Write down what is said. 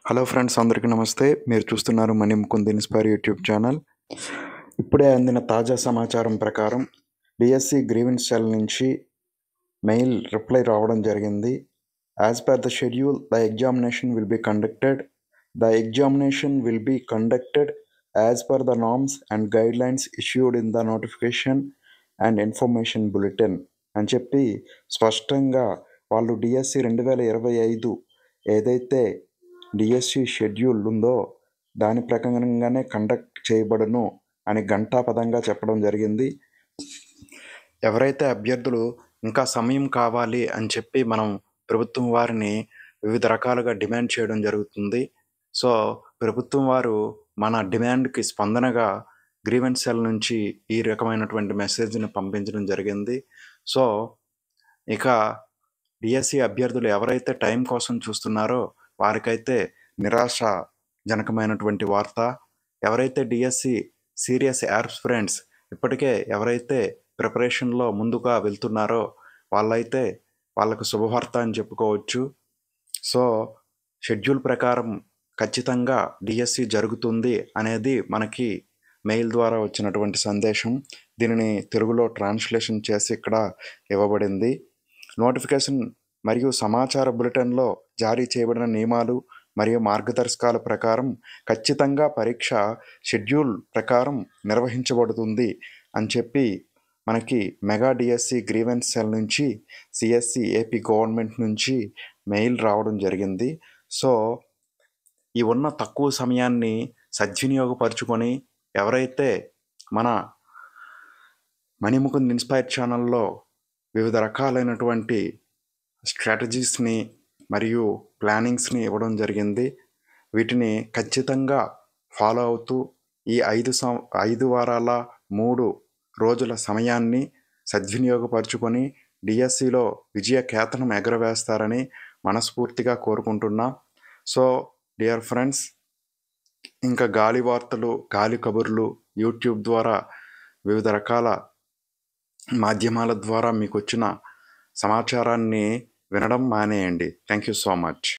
Hello friends, అందరికీ నమస్తే. మీరు చూస్తున్నారు money Mukund inspire YouTube channel. ఇప్పుడే అందిన తాజా సమాచారం ప్రకారం డిఎస్సి గ్రీవెన్స్ సెల్ నుంచి మెయిల్ రిప్లై రావడం జరిగింది. As per the schedule, the examination will be conducted. The examination will be conducted as per the norms and guide lines issued in the notification and information bulletin అని చెప్పి స్పష్టంగా వాళ్ళు DSC 2025 ఏదైతే DSC schedule ఉందో దాని ప్రకారంగానే conduct చేయబడును అని ఘంటాపథంగా చెప్పడం జరిగింది. ఎవరైతే అభ్యర్థులు ఇంకా సమయం కావాలి అని చెప్పి మనం ప్రభుత్వం వారిని వివిధ రకాలుగా డిమాండ్ చేయడం జరుగుతుంది. సో ప్రభుత్వం వారు మన డిమాండ్కి స్పందనగా గ్రీవెన్స్ సెల్ నుంచి ఈ రకమైనటువంటి మెసేజ్ని పంపించడం జరిగింది. సో ఇక డిఎస్సి అభ్యర్థులు ఎవరైతే టైం కోసం చూస్తున్నారో వారికైతే నిరాశజనకమైనటువంటి వార్త. ఎవరైతే డిఎస్సి సీరియస్ యాస్పిరెంట్స్ ఇప్పటికే ఎవరైతే ప్రిపరేషన్లో ముందుగా వెళ్తున్నారో వాళ్ళకు శుభవార్త అని చెప్పుకోవచ్చు. సో షెడ్యూల్ ప్రకారం ఖచ్చితంగా డిఎస్సి జరుగుతుంది అనేది మనకి మెయిల్ ద్వారా వచ్చినటువంటి సందేశం. దీనిని తెలుగులో ట్రాన్స్లేషన్ చేసి ఇక్కడ ఇవ్వబడింది. నోటిఫికేషన్ మరియు సమాచార బులెటిన్లో జారీ చేయబడిన నియమాలు మరియు మార్గదర్శకాల ప్రకారం ఖచ్చితంగా పరీక్ష షెడ్యూల్ ప్రకారం నిర్వహించబడుతుంది అని చెప్పి మనకి మెగా డిఎస్సి గ్రీవెన్స్ సెల్ నుంచి సిఎస్సి ఏపీ గవర్నమెంట్ నుంచి మెయిల్ రావడం జరిగింది. సో ఈ ఉన్న తక్కువ సమయాన్ని సద్వినియోగపరుచుకొని ఎవరైతే మన మనీ ముకుంద్ ఇన్స్పైర్ ఛానల్లో వివిధ రకాలైనటువంటి స్ట్రాటజీస్ని మరియు ప్లానింగ్స్ని ఇవ్వడం జరిగింది. వీటిని ఖచ్చితంగా ఫాలో అవుతూ ఈ 5 వారాల 3 రోజుల సమయాన్ని సద్వినియోగపరుచుకొని డిఎస్సిలో విజయ కేతనం ఎగరవేస్తారని మనస్ఫూర్తిగా కోరుకుంటున్నా. సో డియర్ ఫ్రెండ్స్, ఇంకా గాలి వార్తలు, గాలి కబుర్లు యూట్యూబ్ ద్వారా వివిధ రకాల మాధ్యమాల ద్వారా మీకు వచ్చిన సమాచారాన్ని వినడం మానేయండి. Thank you so much.